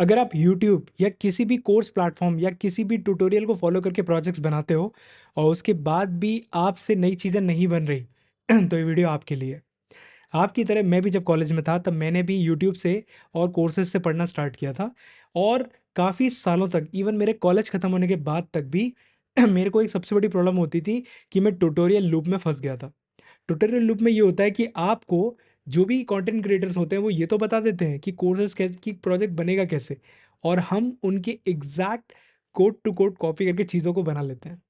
अगर आप यूट्यूब या किसी भी कोर्स प्लेटफॉर्म या किसी भी ट्यूटोरियल को फॉलो करके प्रोजेक्ट्स बनाते हो और उसके बाद भी आपसे नई चीज़ें नहीं बन रही तो ये वीडियो आपके लिए है। आपकी तरह मैं भी जब कॉलेज में था तब मैंने भी यूट्यूब से और कोर्सेज से पढ़ना स्टार्ट किया था और काफ़ी सालों तक इवन मेरे कॉलेज ख़त्म होने के बाद तक भी मेरे को एक सबसे बड़ी प्रॉब्लम होती थी कि मैं ट्यूटोरियल लूप में फंस गया था। ट्यूटोरियल लूप में ये होता है कि आपको जो भी कंटेंट क्रिएटर्स होते हैं वो ये तो बता देते हैं कि कोर्सेज कैसे कि प्रोजेक्ट बनेगा कैसे और हम उनके exact code to code copy करके चीज़ों को बना लेते हैं।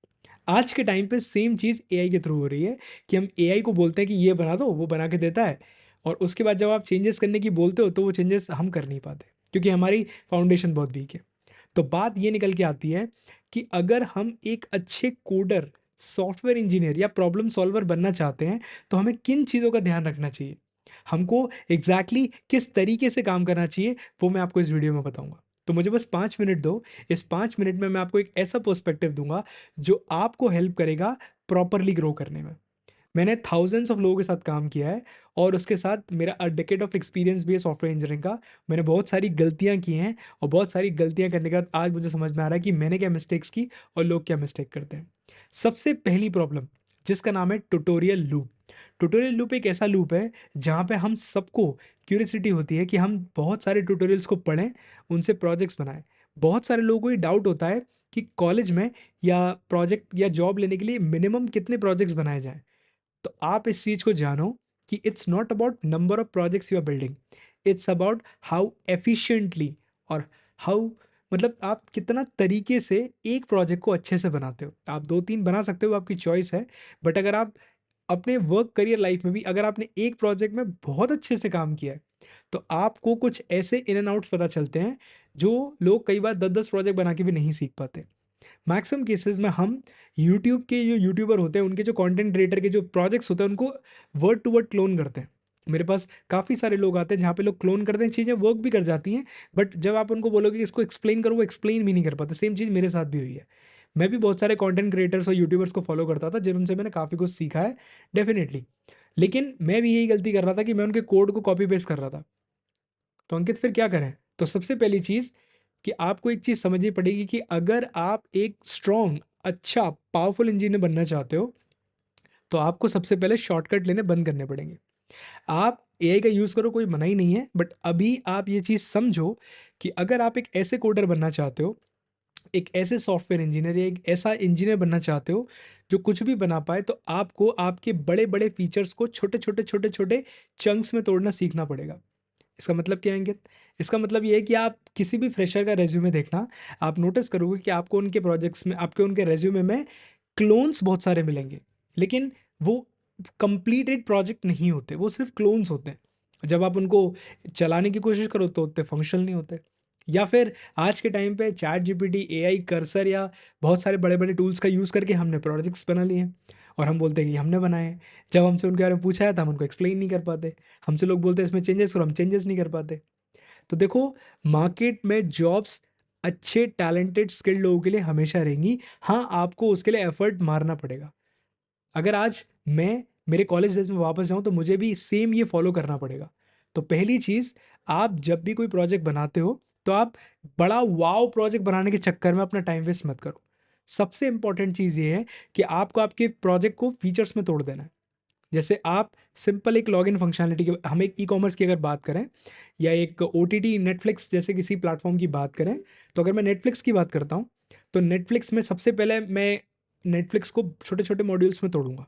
आज के टाइम पे सेम चीज़ एआई के थ्रू हो रही है कि हम एआई को बोलते हैं कि ये बना दो, वो बना के देता है और उसके बाद जब आप चेंजेस करने की बोलते हो तो वो चेंजेस हम कर नहीं पाते क्योंकि हमारी फाउंडेशन बहुत वीक है। तो बात ये निकल के आती है कि अगर हम एक अच्छे कोडर, सॉफ्टवेयर इंजीनियर या प्रॉब्लम सॉल्वर बनना चाहते हैं, तो हमें किन चीज़ों का ध्यान रखना चाहिए? हमको एग्ज़ैक्टली किस तरीके से काम करना चाहिए, वो मैं आपको इस वीडियो में बताऊँगा। तो मुझे बस 5 मिनट दो, इस 5 मिनट में मैं आपको एक ऐसा पर्सपेक्टिव दूँगा, जो आपको हेल्प करेगा प्रॉपरली ग्रो करने में। मैंने थाउज़ेंड्स ऑफ लोगों के साथ काम किया है और उसके साथ मेरा डेकेड ऑफ एक्सपीरियंस भी है सॉफ्टवेयर इंजीनियरिंग का। मैंने बहुत सारी गलतियाँ की हैं और बहुत सारी गलतियाँ करने के बाद आज मुझे समझ में आ रहा है कि मैंने क्या मिस्टेक्स की और लोग क्या मिस्टेक करते हैं। सबसे पहली प्रॉब्लम जिसका नाम है ट्यूटोरियल लूप। ट्यूटोरियल लूप एक ऐसा लूप है जहाँ पे हम सबको क्यूरियोसिटी होती है कि हम बहुत सारे ट्यूटोरियल्स को पढ़ें, उनसे प्रोजेक्ट्स बनाएँ। बहुत सारे लोगों को ये डाउट होता है कि कॉलेज में या प्रोजेक्ट या जॉब लेने के लिए मिनिमम कितने प्रोजेक्ट्स बनाए जाएँ? तो आप इस चीज़ को जानो कि it's not about number of projects you are building, it's about how efficiently और हाउ मतलब आप कितना तरीके से एक प्रोजेक्ट को अच्छे से बनाते हो। आप 2-3 बना सकते हो, आपकी चॉइस है। बट अगर आप अपने वर्क करियर लाइफ में भी अगर आपने एक प्रोजेक्ट में बहुत अच्छे से काम किया है, तो आपको कुछ ऐसे इन एंड आउट्स पता चलते हैं, जो लोग कई बार 10-10 प्रोजेक्ट बना के भी नहीं सीख पाते। मैक्सिमम केसेस में हम यूट्यूब के जो यूट्यूबर होते हैं उनके जो कंटेंट क्रिएटर के जो प्रोजेक्ट्स होते हैं उनको वर्ड टू वर्ड क्लोन करते हैं। मेरे पास काफ़ी सारे लोग आते हैं जहाँ पे लोग क्लोन करते हैं, चीज़ें वर्क भी कर जाती हैं, बट जब आप उनको बोलोगे कि इसको एक्सप्लेन करो वो एक्सप्लेन भी नहीं कर पाते। सेम चीज़ मेरे साथ भी हुई है। मैं भी बहुत सारे कंटेंट क्रिएटर्स और यूट्यूबर्स को फॉलो करता था जिनसे मैंने काफ़ी कुछ सीखा है डेफिनेटली। लेकिन मैं भी यही गलती कर रहा था कि मैं उनके कोड को कॉपी पेस्ट कर रहा था। तो अंकित फिर क्या करें? तो सबसे पहली चीज़ कि आपको एक चीज़ समझनी पड़ेगी कि अगर आप एक स्ट्रॉन्ग, अच्छा, पावरफुल इंजीनियर बनना चाहते हो, तो आपको सबसे पहले शॉर्टकट लेने बंद करने पड़ेंगे। आप एआई का यूज़ करो, कोई मना ही नहीं है, बट अभी आप ये चीज़ समझो कि अगर आप एक ऐसे कोडर बनना चाहते हो, एक ऐसे सॉफ्टवेयर इंजीनियर या एक ऐसा इंजीनियर बनना चाहते हो, जो कुछ भी बना पाए, तो आपको आपके बड़े-बड़े फीचर्स को छोटे-छोटे, छोटे-छोटे चंक्स में तोड़ना सीखना पड़ेगा। इसका मतलब क्या है अंकित? इसका मतलब ये है कि आप किसी भी फ्रेशर का रिज़्यूमे देखना, आप नोटिस करोगे कि आपको उनके प्रोजेक्ट्स में आपके उनके रिज़्यूमे में क्लोन्स बहुत सारे मिलेंगे, लेकिन वो कंप्लीटेड प्रोजेक्ट नहीं होते, वो सिर्फ़ क्लोन्स होते हैं। जब आप उनको चलाने की कोशिश करो तो उतने फंक्शनल नहीं होते। या फिर आज के टाइम पे चैट जीपीटी, एआई, कर्सर या बहुत सारे बड़े-बड़े टूल्स का यूज़ करके हमने प्रोजेक्ट्स बना लिए हैं और हम बोलते हैं कि हमने बनाए हैं। जब हमसे उनके बारे में पूछा है तो हम उनको एक्सप्लेन नहीं कर पाते। हमसे लोग बोलते हैं इसमें चेंजेस करो, हम चेंजेस नहीं कर पाते। तो देखो, मार्केट में जॉब्स अच्छे टैलेंटेड स्किल्ड लोगों के लिए हमेशा रहेंगी। हाँ, आपको उसके लिए एफर्ट मारना पड़ेगा। अगर आज मैं मेरे कॉलेज डेज़ में वापस जाऊँ तो मुझे भी सेम ये फॉलो करना पड़ेगा। तो पहली चीज़, आप जब भी कोई प्रोजेक्ट बनाते हो तो आप बड़ा वॉव प्रोजेक्ट बनाने के चक्कर में अपना टाइम वेस्ट मत करो। सबसे इम्पोर्टेंट चीज़ ये है कि आपको आपके प्रोजेक्ट को फीचर्स में तोड़ देना है। जैसे आप सिंपल एक लॉगिन फंक्शनैलिटी की हम एक ई-कॉमर्स की अगर बात करें या एक ओटीटी नेटफ्लिक्स जैसे किसी प्लेटफ़ॉर्म की बात करें, तो अगर मैं नेटफ्लिक्स की बात करता हूँ, तो नेटफ्लिक्स में सबसे पहले मैं नेटफ्लिक्स को छोटे-छोटे मॉड्यूल्स में तोड़ूँगा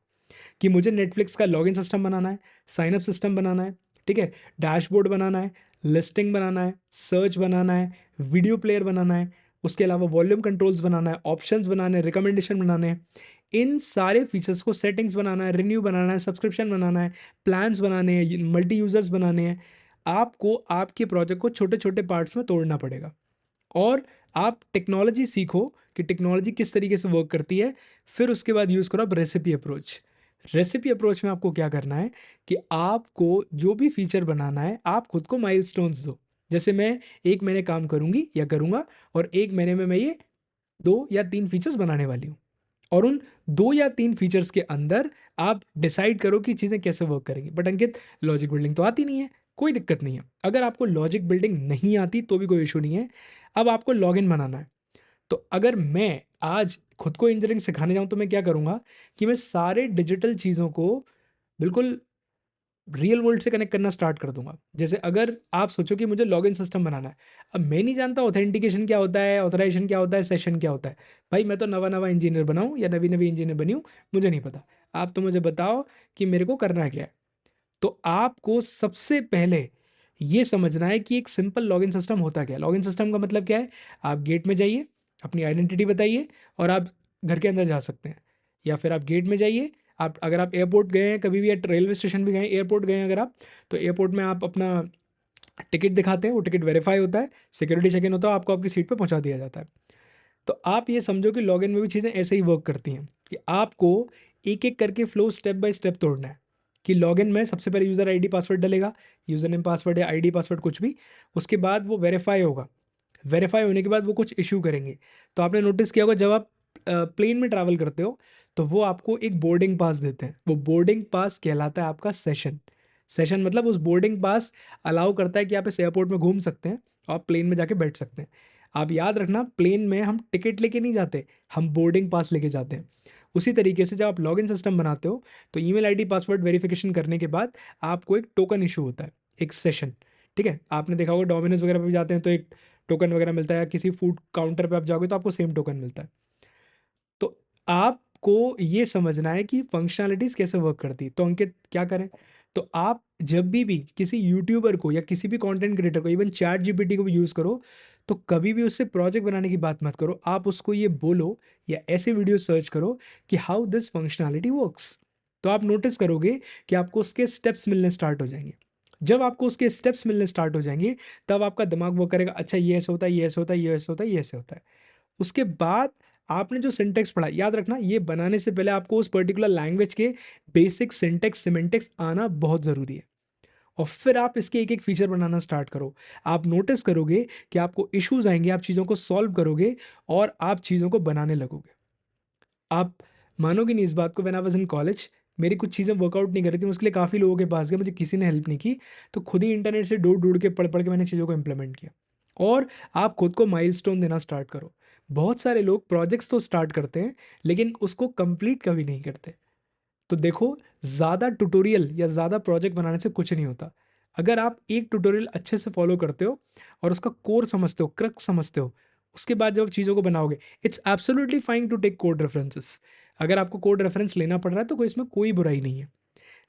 कि मुझे नेटफ्लिक्स का लॉगिन सिस्टम बनाना है, साइन अप सिस्टम बनाना है, ठीक है? डैशबोर्ड बनाना है, लिस्टिंग बनाना है, सर्च बनाना है, वीडियो प्लेयर बनाना है, उसके अलावा वॉल्यूम कंट्रोल्स बनाना है, ऑप्शंस बनाने हैं, रिकमेंडेशन बनाने हैं। इन सारे फीचर्स को सेटिंग्स बनाना है, रिन्यू बनाना है, सब्सक्रिप्शन बनाना है, प्लान्स बनाने हैं, मल्टी यूज़र्स बनाने हैं। आपको आपके प्रोजेक्ट को छोटे-छोटे पार्ट्स में तोड़ना पड़ेगा और आप टेक्नोलॉजी सीखो कि टेक्नोलॉजी किस तरीके से वर्क करती है, फिर उसके बाद यूज़ करो आप रेसिपी अप्रोच। रेसिपी अप्रोच में आपको क्या करना है कि आपको जो भी फीचर बनाना है, आप खुद को माइलस्टोन्स दो। जैसे मैं 1 महीने काम करूँगी या करूँगा और 1 महीने में मैं ये 2 या 3 फीचर्स बनाने वाली हूँ। और उन 2 या 3 फीचर्स के अंदर आप डिसाइड करो कि चीज़ें कैसे वर्क करेंगी। बट अंकित, लॉजिक बिल्डिंग तो आती नहीं है, कोई दिक्कत नहीं है। अगर आपको लॉजिक बिल्डिंग नहीं आती तो भी कोई इशू नहीं है। अब आपको लॉगिन बनाना है। तो अगर मैं आज खुद को इंजीनियरिंग सिखाने जाऊँ तो मैं क्या करूँगा कि मैं सारे डिजिटल चीज़ों को बिल्कुल रियल वर्ल्ड से कनेक्ट करना स्टार्ट कर दूंगा। जैसे अगर आप सोचो कि मुझे लॉगिन सिस्टम बनाना है, अब मैं नहीं जानता ऑथेंटिकेशन क्या होता है, ऑथराइजेशन क्या होता है, सेशन क्या होता है। भाई मैं तो नवा नवा इंजीनियर बनाऊँ या नवी नवी इंजीनियर बनी हूँ, मुझे नहीं पता। आप तो मुझे बताओ कि मेरे को करना क्या है। तो आपको सबसे पहले ये समझना है कि एक सिंपल लॉगिन सिस्टम होता क्या है। लॉगिन सिस्टम का मतलब क्या है, आप गेट में जाइए, अपनी आइडेंटिटी बताइए और आप घर के अंदर जा सकते हैं। या फिर आप गेट में जाइए, आप अगर आप एयरपोर्ट गए हैं कभी भी या रेलवे स्टेशन भी गए हैं, एयरपोर्ट गए हैं अगर आप, तो एयरपोर्ट में आप अपना टिकट दिखाते हैं, वो टिकट वेरीफाई होता है, सिक्योरिटी चेक इन होता है, आपको आपकी सीट पर पहुंचा दिया जाता है। तो आप ये समझो कि लॉगिन में भी चीज़ें ऐसे ही वर्क करती हैं कि आपको एक एक करके फ्लो स्टेप बाय स्टेप तोड़ना है। कि लॉगिन में सबसे पहले यूज़र आईडी पासवर्ड डलेगा, यूज़र नेम पासवर्ड या आईडी पासवर्ड कुछ भी, उसके बाद वो वेरीफाई होगा। वेरीफाई होने के बाद वो कुछ इशू करेंगे। तो आपने नोटिस किया होगा जब आप प्लेन में ट्रैवल करते हो तो वो आपको एक बोर्डिंग पास देते हैं। वो बोर्डिंग पास कहलाता है आपका सेशन। सेशन मतलब उस बोर्डिंग पास अलाउ करता है कि आप इस एयरपोर्ट में घूम सकते हैं और आप प्लेन में जाके बैठ सकते हैं। आप याद रखना, प्लेन में हम टिकट लेके नहीं जाते, हम बोर्डिंग पास लेके जाते हैं। उसी तरीके से जब आप लॉगिन सिस्टम बनाते हो तो ईमेल आईडी पासवर्ड वेरिफिकेशन करने के बाद आपको एक टोकन इशू होता है, एक सेशन। ठीक है, आपने देखा होगा डोमिनोज वगैरह पे भी जाते हैं तो एक टोकन वगैरह मिलता है, या किसी फूड काउंटर पे आप जाओगे तो आपको सेम टोकन मिलता है। तो आपको ये समझना है कि फंक्शनैलिटीज़ कैसे वर्क करती है। तो अंकित क्या करें? तो आप जब भी किसी यूट्यूबर को या किसी भी कंटेंट क्रिएटर को, इवन चैट जीपीटी को भी यूज़ करो, तो कभी भी उससे प्रोजेक्ट बनाने की बात मत करो। आप उसको ये बोलो या ऐसे वीडियो सर्च करो कि हाउ दिस फंक्शनैलिटी वर्क्स। तो आप नोटिस करोगे कि आपको उसके स्टेप्स मिलने स्टार्ट हो जाएंगे। जब आपको उसके स्टेप्स मिलने स्टार्ट हो जाएंगे तब आपका दिमाग वो करेगा, अच्छा ये ऐसे होता है, ये ऐसे होता है, ये ऐसे होता है, ये ऐसे होता है। उसके बाद आपने जो सिंटेक्स पढ़ा, याद रखना ये बनाने से पहले आपको उस पर्टिकुलर लैंग्वेज के बेसिक सिंटेक्स सिमेंटिक्स आना बहुत ज़रूरी है। और फिर आप इसके एक एक फीचर बनाना स्टार्ट करो। आप नोटिस करोगे कि आपको इश्यूज आएंगे, आप चीज़ों को सॉल्व करोगे और आप चीज़ों को बनाने लगोगे। आप मानोगे नहीं इस बात को, when I was in college मेरी कुछ चीज़ें वर्कआउट नहीं कर रही थी, मैं उसके लिए काफ़ी लोगों के पास गया, मुझे किसी ने हेल्प नहीं की। तो खुद ही इंटरनेट से ढूंढ ढूंढ के पढ़ पढ़ के मैंने चीज़ों को इंप्लीमेंट किया। और आप खुद को माइलस्टोन देना स्टार्ट करो। बहुत सारे लोग प्रोजेक्ट्स तो स्टार्ट करते हैं लेकिन उसको कंप्लीट कभी नहीं करते। तो देखो, ज़्यादा ट्यूटोरियल या ज़्यादा प्रोजेक्ट बनाने से कुछ नहीं होता। अगर आप एक ट्यूटोरियल अच्छे से फॉलो करते हो और उसका कोर समझते हो, क्रक्स समझते हो, उसके बाद जब चीज़ों को बनाओगे, it's absolutely fine to take code references. अगर आपको कोड रेफरेंस लेना पड़ रहा है तो कोई इसमें कोई बुराई नहीं है।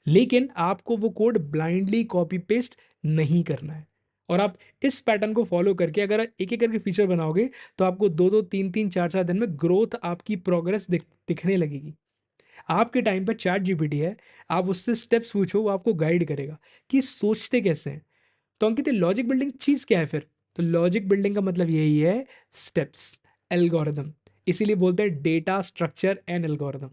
लेकिन आपको वो कोड ब्लाइंडली कॉपी पेस्ट नहीं करना है। और आप इस पैटर्न को फॉलो करके अगर एक एक करके फीचर बनाओगे तो आपको दो दो तीन तीन चार चार दिन में ग्रोथ, आपकी प्रोग्रेस दिखने लगेगी। आपके टाइम पर चैट जीपीटी है, आप उससे स्टेप्स पूछो, वो आपको गाइड करेगा कि सोचते कैसे हैं। तो अंकित लॉजिक बिल्डिंग चीज़ क्या है फिर? तो लॉजिक बिल्डिंग का मतलब यही है, स्टेप्स, एल्गोरिदम। इसीलिए बोलते हैं डेटा स्ट्रक्चर एंड एल्गोरिदम।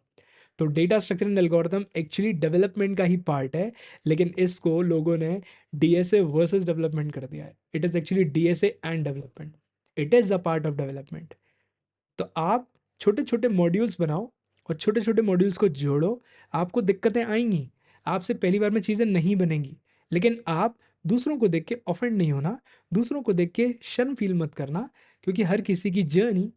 तो data structure and algorithm actually development का ही पार्ट है, लेकिन इसको लोगों ने डीएसए वर्सेस डेवलपमेंट कर दिया है। It is actually DSA and development, it is a part of development. तो आप छोटे छोटे मॉड्यूल्स बनाओ और छोटे छोटे मॉड्यूल्स को जोड़ो। आपको दिक्कतें आएंगी, आपसे पहली बार में चीज़ें नहीं बनेंगी, लेकिन आप दूसरों को देख के ऑफेंड नहीं होना, दूसरों को देख के शर्म फील मत करना, क्योंकि हर किसी की जर्नी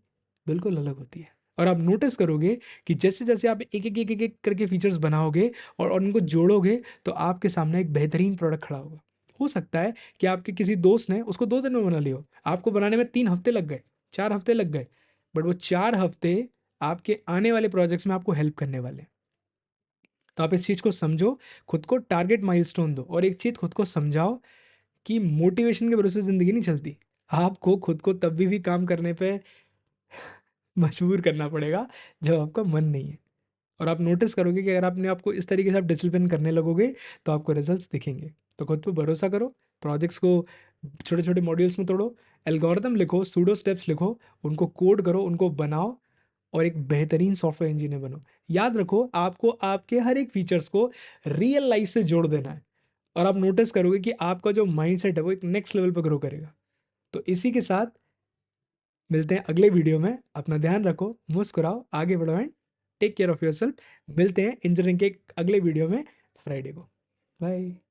बिल्कुल अलग होती है। और आप नोटिस करोगे कि जैसे जैसे आप एक एक करके फीचर्स बनाओगे और उनको जोड़ोगे तो आपके सामने एक बेहतरीन प्रोडक्ट खड़ा होगा। हो सकता है कि आपके किसी दोस्त ने उसको 2 दिन में बना लिया हो, आपको बनाने में 3 हफ्ते लग गए, 4 हफ्ते लग गए, बट वो 4 हफ्ते आपके आने वाले प्रोजेक्ट्स में आपको हेल्प करने वाले हैं। तो आप इस चीज़ को समझो, खुद को टारगेट माइलस्टोन दो और एक चीज़ खुद को समझाओ कि मोटिवेशन के भरोसे ज़िंदगी नहीं चलती। आपको खुद को तब भी काम करने पे मजबूर करना पड़ेगा जब आपका मन नहीं है। और आप नोटिस करोगे कि अगर आपने आपको इस तरीके से आप डिसिप्लिन करने लगोगे तो आपको रिजल्ट्स दिखेंगे। तो खुद पे भरोसा करो, प्रोजेक्ट्स को छोटे छोटे मॉड्यूल्स में तोड़ो, एल्गोरिदम लिखो, सूडो स्टेप्स लिखो, उनको कोड करो, उनको बनाओ और एक बेहतरीन सॉफ्टवेयर इंजीनियर बनो। याद रखो, आपको आपके हर एक फीचर्स को रियल लाइफ से जोड़ देना है और आप नोटिस करोगे कि आपका जो माइंडसेट है वो एक नेक्स्ट लेवल पर ग्रो करेगा। तो इसी के साथ मिलते हैं अगले वीडियो में। अपना ध्यान रखो, मुस्कुराओ, आगे बढ़ो and take care of yourself. मिलते हैं इंजीनियरिंग के अगले वीडियो में फ्राइडे को। बाय।